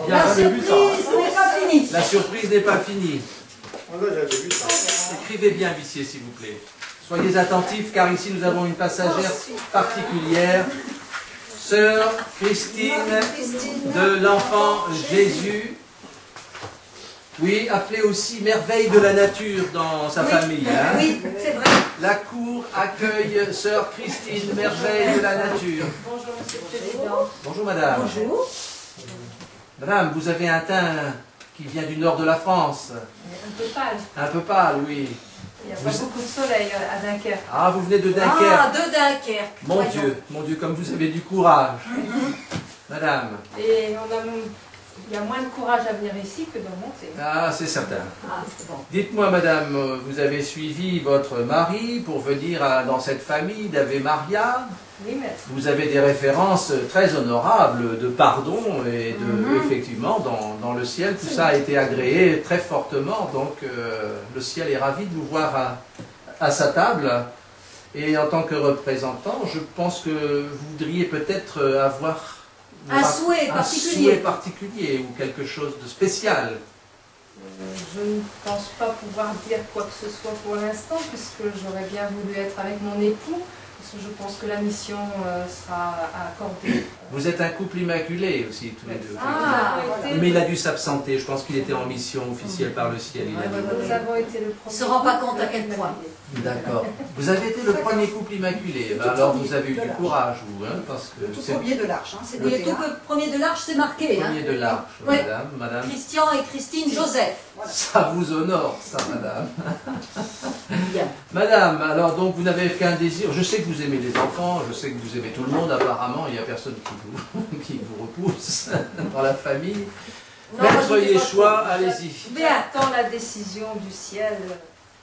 La surprise n'est pas finie. La surprise n'est pas finie. J'avais vu ça. Écrivez bien, huissier, s'il vous plaît. Soyez attentifs, car ici nous avons une passagère particulière. Sœur Christine de l'Enfant Jésus. Oui, appelée aussi merveille de la nature dans sa famille. Hein. Oui, c'est vrai. La cour accueille Sœur Christine, merveille de la nature. Bonjour, Monsieur le Président. Bonjour, madame. Bonjour. Madame, vous avez un teint qui vient du nord de la France. Un peu pâle. Un peu pâle, oui. Il n'y a pas beaucoup de soleil à Dunkerque. Ah, vous venez de Dunkerque. Ah, de Dunkerque. Mon Dieu, comme vous avez du courage. Madame. Et il y a moins de courage à venir ici que de monter. Ah, c'est certain. Ah, c'est bon. Dites-moi, madame, vous avez suivi votre mari pour venir dans cette famille d'Ave Maria. Oui, maître. Vous avez des références très honorables de pardon et de, effectivement, dans le ciel, tout ça a été agréé très fortement. Donc, le ciel est ravi de vous voir à sa table. Et en tant que représentant, je pense que vous voudriez peut-être avoir Un souhait particulier ou quelque chose de spécial. Je ne pense pas pouvoir dire quoi que ce soit pour l'instant, puisque j'aurais bien voulu être avec mon époux, parce que je pense que la mission sera accordée. Vous êtes un couple immaculé aussi, tous les deux. Ah, Mais il a dû s'absenter, je pense qu'il était en mission officielle par le ciel. Il a dit. nous avons été le premier. Il ne se rend pas compte à quel point. D'accord. Vous avez été le premier couple immaculé. Ben alors vous avez eu du courage, vous, hein, parce que Le tout c'est premier de l'arche, hein, c'est Oui, le tout premier de l'arche, c'est marqué. le Hein. premier de l'arche, Oui. madame. Christian et Christine Joseph. Ça vous honore, ça, madame. Bien. Madame, alors donc vous n'avez qu'un désir. Je sais que vous aimez les enfants, je sais que vous aimez tout le monde, apparemment, il n'y a personne qui vous repousse dans la famille. Non, Maître moi, je ne sais pas Yeshua, trop. allez-y. Bien, attends la décision du ciel.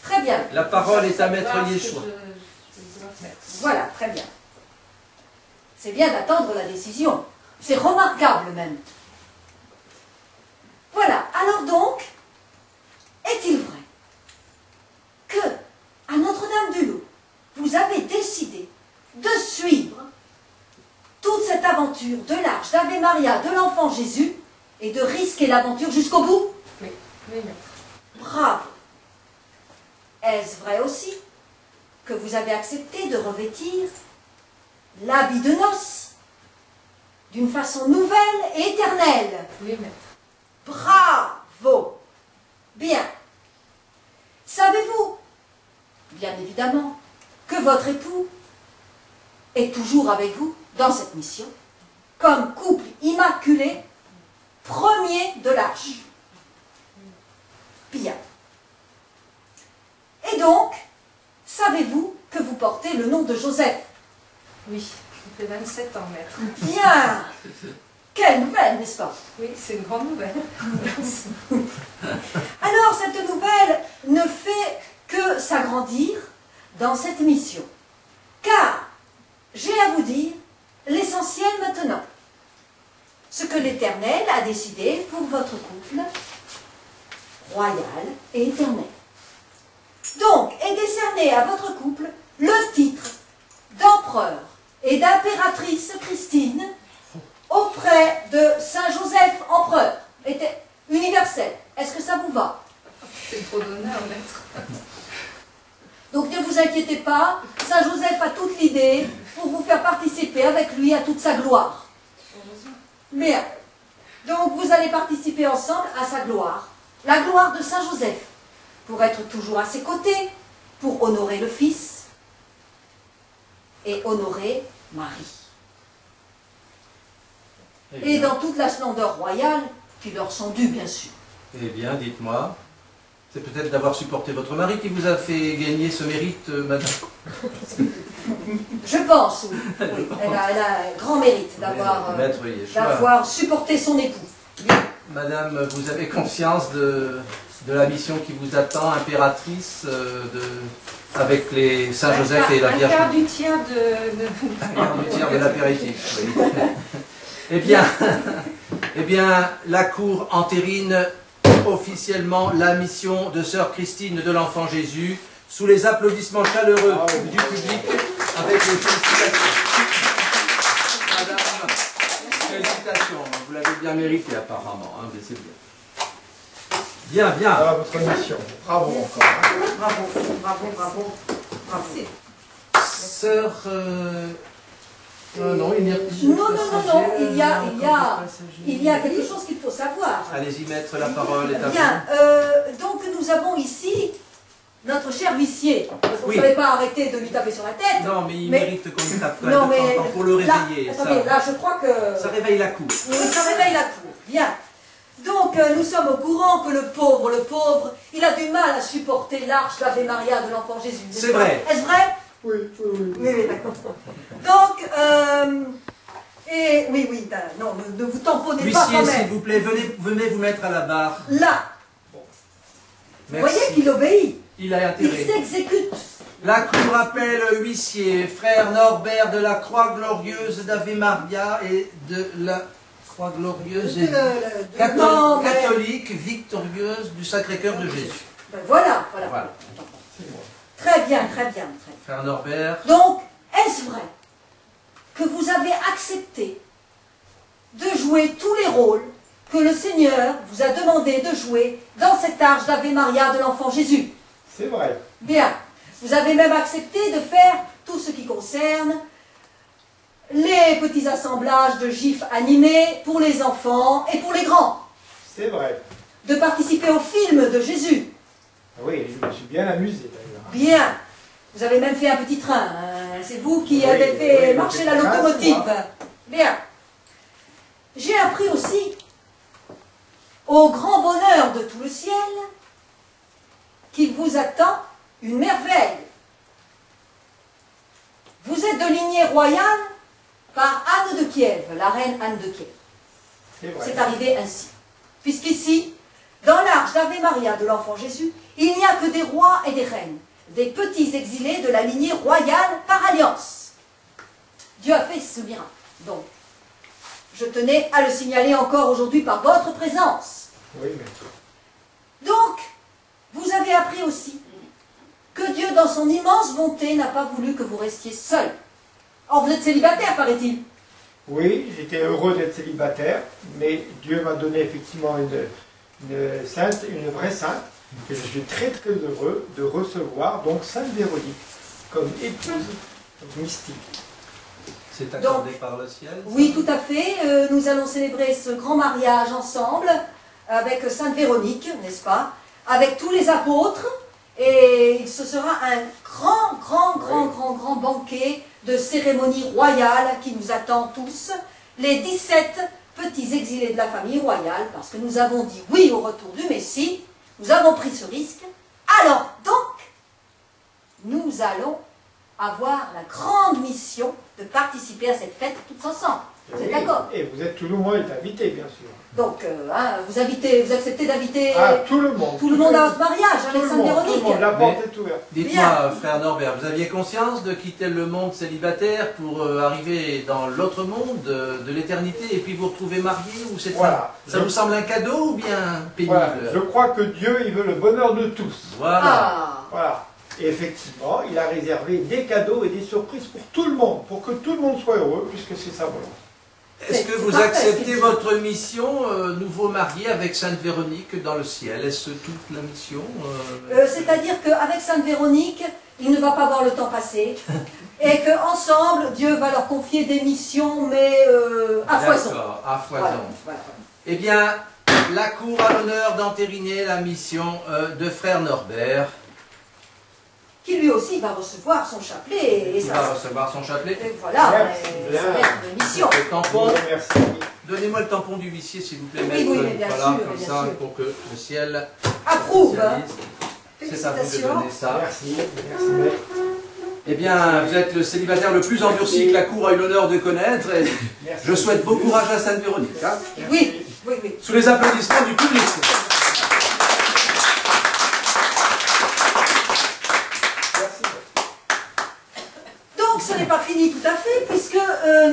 Très bien. La parole est à Maître Savoir ce que Yeshua. je dois faire. Voilà, très bien. C'est bien d'attendre la décision. C'est remarquable même. Voilà, alors donc, est-il vrai que, à Notre-Dame-du-Loup, vous avez décidé de suivre toute cette aventure de l'arche d'Ave Maria, de l'Enfant Jésus, et de risquer l'aventure jusqu'au bout? Oui, oui, maître. Bravo. Est-ce vrai aussi que vous avez accepté de revêtir l'habit de noces d'une façon nouvelle et éternelle? Oui, maître. Bravo. Bien. Savez-vous, bien évidemment, que votre époux est toujours avec vous dans cette mission, comme couple immaculé, premier de l'arche? Bien. Et donc, savez-vous que vous portez le nom de Joseph? Oui, il fait 27 ans, maître. Bien. Quelle nouvelle, n'est-ce pas? Oui, c'est une grande nouvelle. Alors, cette nouvelle ne fait que s'agrandir dans cette mission. Car, j'ai à vous dire l'essentiel maintenant. Ce que l'Éternel a décidé pour votre couple royal et éternel. Donc, est décerné à votre couple le titre d'empereur et d'impératrice Christine auprès de Saint Joseph empereur, universel. Est-ce que ça vous va? C'est trop d'honneur, maître. Donc ne vous inquiétez pas, Saint Joseph a toute l'idée pour vous faire participer avec lui à toute sa gloire. Bien. Donc vous allez participer ensemble à sa gloire, la gloire de Saint Joseph, pour être toujours à ses côtés, pour honorer le Fils et honorer Marie. Et dans toute la splendeur royale qui leur sont dues, bien sûr. Eh bien, dites-moi, c'est peut-être d'avoir supporté votre mari qui vous a fait gagner ce mérite, madame. Je pense, oui. Oui. Elle a un grand mérite d'avoir supporté son époux. Bien. Madame, vous avez conscience de la mission qui vous attend, impératrice, avec les Saint-Joseph et la Vierge. Un quart du tiers Un quart du tiers de l'apéritif, oui. Eh bien, la cour entérine officiellement la mission de Sœur Christine de l'Enfant Jésus, sous les applaudissements chaleureux du public, avec félicitations. Madame, félicitations. Vous l'avez bien mérité apparemment, hein, mais c'est bien. Bien, bien. Voilà votre mission. Bravo encore. Hein. Bravo, bravo, bravo, bravo. Sœur... non, il n'y a plus de Non, non, non, non, il y a passagers. quelque chose qu'il faut savoir. Allez-y, maître, la parole est à vous. Bien, donc nous avons ici notre cher huissier. Vous ne Oui. savez pas arrêter de lui taper sur la tête. Non, mais il Mais- mérite qu'on lui tape quand Non, même de temps mais en temps pour le là, réveiller. attendez, là je crois que... Ça réveille la cour. Oui, ça réveille la cour. Bien. Donc, nous sommes au courant que le pauvre, il a du mal à supporter l'arche d'Ave Maria de l'enfant Jésus. C'est vrai. Est-ce vrai? Oui, oui, oui. Oui, oui, d'accord. Donc, oui, non, ne vous tamponnez pas Huissier, quand s'il même. vous plaît, venez vous mettre à la barre. Là, vous Merci. voyez qu'il obéit. Il a Il intérêt. s'exécute. La cour appelle huissier, frère Norbert de la Croix Glorieuse d'Ave Maria et de la Croix Glorieuse et Non, mais- catholique victorieuse du Sacré-Cœur de Jésus. Ben voilà. Voilà. C'est moi. Très bien, très bien. Frère Norbert, Donc, est-ce vrai que vous avez accepté de jouer tous les rôles que le Seigneur vous a demandé de jouer dans cette arche d'Ave Maria de l'enfant Jésus? C'est vrai. Bien. Vous avez même accepté de faire tout ce qui concerne les petits assemblages de gifs animés pour les enfants et pour les grands. C'est vrai. De participer au film de Jésus. Oui, je me suis bien amusé d'ailleurs. Bien. Vous avez même fait un petit train. Hein. C'est vous qui Oui, avez fait oui, marcher le la petit train, locomotive. c'est moi. Bien. J'ai appris aussi, au grand bonheur de tout le ciel, qu'il vous attend une merveille. Vous êtes de lignée royale par Anne de Kiev, la reine Anne de Kiev. C'est vrai. C'est arrivé ainsi. Puisqu'ici, dans l'arche d'Ave Maria de l'enfant Jésus, il n'y a que des rois et des reines, des petits exilés de la lignée royale par alliance. Dieu a fait ce miracle. Donc, je tenais à le signaler encore aujourd'hui par votre présence. Oui, mais... Donc, vous avez appris aussi que Dieu, dans son immense bonté, n'a pas voulu que vous restiez seul. Or, vous êtes célibataire, paraît-il. Oui, j'étais heureux d'être célibataire, mais Dieu m'a donné effectivement une sainte, une vraie sainte, et je suis très très heureux de recevoir donc Sainte Véronique comme épouse mystique. c'est accordé par le ciel. Oui, tout à fait. Nous allons célébrer ce grand mariage ensemble avec Sainte Véronique, n'est-ce pas? Avec tous les apôtres. Et ce sera un grand banquet de cérémonie royale qui nous attend tous. Les 17 petits exilés de la famille royale, parce que nous avons dit oui au retour du Messie. Nous avons pris ce risque. Alors donc, nous allons avoir la grande mission de participer à cette fête tous ensemble. Vous êtes d'accord? Et vous êtes tout le monde est invité, bien sûr. Donc, vous acceptez d'inviter Ah, tout le monde. tout le monde à votre mariage Tout avec le Sainte monde, Véronique. tout le monde, la porte est ouverte. Dites-moi, frère Norbert, vous aviez conscience de quitter le monde célibataire pour arriver dans l'autre monde de l'éternité et puis vous retrouver marié ou c'est Voilà. ça vous semble un cadeau ou bien pénible? Voilà. Je crois que Dieu, il veut le bonheur de tous. Voilà. Ah, Voilà. Et effectivement, il a réservé des cadeaux et des surprises pour tout le monde, pour que tout le monde soit heureux, puisque c'est sa volonté. Est-ce que c'est vous parfait, ce acceptez qu'il dit. votre mission, nouveau marié avec Sainte Véronique dans le ciel? Est-ce toute la mission c'est-à-dire qu'avec Sainte Véronique, il ne va pas voir le temps passer et qu'ensemble, Dieu va leur confier des missions, mais à foison. D'accord, à foison. Voilà, voilà. Eh bien, la cour a l'honneur d'entériner la mission de frère Norbert. Qui lui aussi va recevoir son chapelet et Il va recevoir son chapelet. et voilà, Merci, ça va être une mission. Le tampon. Merci. Donnez-moi le tampon du huissier, s'il vous plaît, Oui, maître. oui, mais bien voilà, sûr, comme bien ça, sûr. pour que le ciel Approuve. Hein. socialise. C'est à vous de Félicitations. donner ça. Merci. Merci, maître. Eh bien, vous êtes le célibataire le plus endurci que la cour a eu l'honneur de connaître. Et Merci. je souhaite bon courage à Sainte Véronique. Hein, Oui, oui, oui. sous les applaudissements du public. Merci. Donc ce n'est pas fini tout à fait, puisque,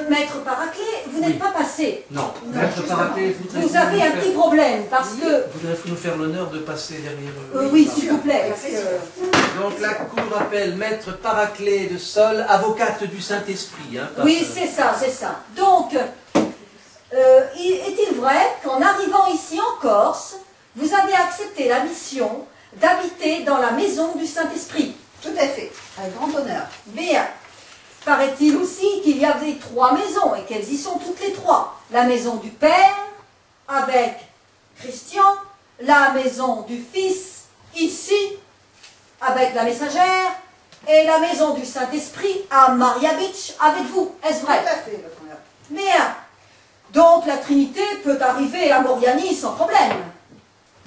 Maître Paraclet, vous n'êtes pas passé. Non, Non, Maître justement. Paraclet, Vous avez un petit problème, parce que... Voudrez-vous nous faire l'honneur de passer derrière oui, s'il vous plaît, parce que... Donc la Cour appelle Maître Paraclet de Sol, avocate du Saint-Esprit. Hein, Oui, c'est ça, c'est ça. Donc, est-il vrai qu'en arrivant ici en Corse, vous avez accepté la mission d'habiter dans la maison du Saint-Esprit? Tout à fait, avec grand honneur. Bien. Paraît-il aussi qu'il y avait 3 maisons et qu'elles y sont toutes les 3. La maison du Père, avec Christian, la maison du Fils, ici, avec la messagère, et la maison du Saint-Esprit à Maria Beach, avec vous. Est-ce vrai? Tout à fait, votre honneur. Bien. Donc la Trinité peut arriver à Moriani sans problème.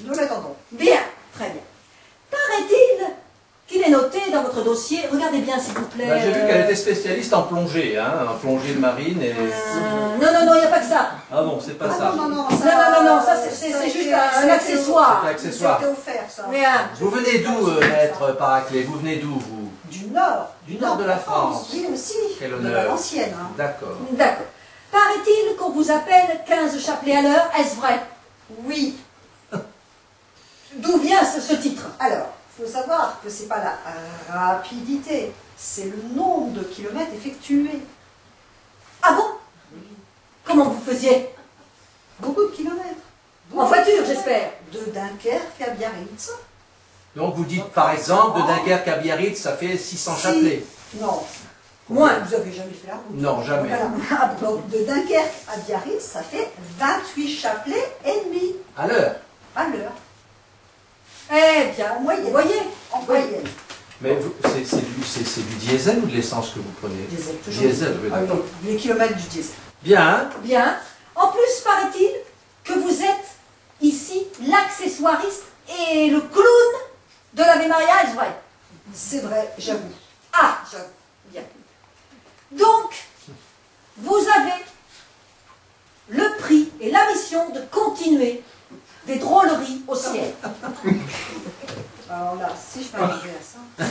Nous l'attendons. Bien. Très bien. Paraît-il qu'il est noté dans votre dossier, regardez bien s'il vous plaît. Bah, j'ai vu qu'elle était spécialiste en plongée, hein, en plongée marine et... Non, il n'y a pas que ça. Ah bon, c'est pas Ah ça. non, Ça c'est juste un accessoire. C'est accessoire. C'était offert, ça. Bien. Vous venez d'où, Maître Paraclet? Vous venez d'où, vous? Du nord. Du nord de la France. Oui, aussi. Quel De honneur. l'ancienne. Hein. D'accord. D'accord. Paraît-il qu'on vous appelle 15 chapelets à l'heure, est-ce vrai? Oui. D'où vient ce titre? Alors, il faut savoir que c'est pas la rapidité, c'est le nombre de kilomètres effectués. Ah bon? Comment vous faisiez? Beaucoup de kilomètres. En voiture, j'espère. De Dunkerque à Biarritz. Donc vous dites par exemple de Dunkerque à Biarritz, ça fait 600 chapelets. Non. Moins. Vous avez jamais fait la route. Non, jamais. Voilà. Donc de Dunkerque à Biarritz, ça fait 28 chapelets et demi À l'heure. à l'heure. Eh bien, En moyenne. vous voyez? En moyenne. Mais c'est du diesel ou de l'essence que vous prenez? Diesel, toujours. Diesel, oui, Ah oui, d'accord. les kilomètres du diesel. Bien. Bien. En plus, paraît-il que vous êtes ici l'accessoiriste et le clown de l'Ave Maria, est-ce vrai? C'est vrai, j'avoue. Ah, J'avoue. bien. Donc, vous avez le prix et la mission de continuer des drôleries au ciel. Alors là, si je peux arriver à ça.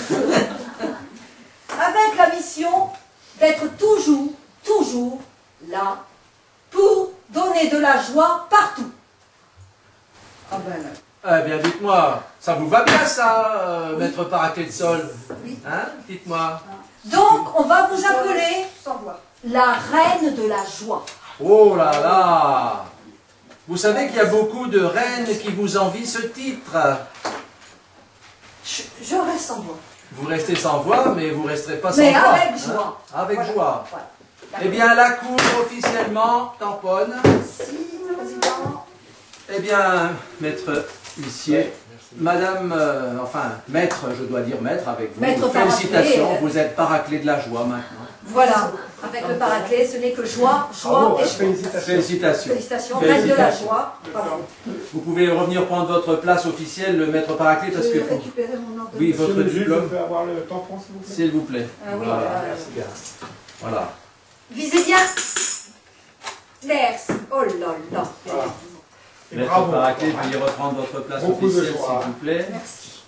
Avec la mission d'être toujours là pour donner de la joie partout. Ah ben là. Eh bien, dites-moi, ça vous va bien ça, Maître Paraclet de Sol? Oui. Hein? Dites-moi. Donc, on va vous appeler Sans voir. la reine de la joie. Oh là là! Vous savez qu'il y a beaucoup de reines qui vous envient ce titre. Je reste sans voix. Vous restez sans voix, mais vous resterez pas sans Mais voix. avec hein? joie. Avec Voilà. joie. Voilà. Eh bien, la Cour officiellement tamponne. Merci, Président. Eh bien, Maître Huissier, Madame, enfin, Maître, je dois dire Maître avec vous. Maître Félicitations, Paraclet, vous êtes Paraclet de la joie maintenant. Voilà. Avec le paraclet, ce n'est que joie, joie Bravo, et joie. félicitations. Félicitations. Félicitations, reine de la Félicitations. joie. Pardon. Vous pouvez revenir prendre votre place officielle, le Maître Paraclet, parce Je que... vais récupérer mon ordre. Oui, Monsieur votre le juge, je diplôme, peux avoir le tampon, s'il vous plaît? s'il vous plaît. Ah oui, Voilà. Merci bien. Voilà. Visez bien. Merci. Oh là là. Voilà. Et Maître bravo. Paraclet, veuillez reprendre votre place Beaucoup de officielle, joie. s'il vous plaît. Merci.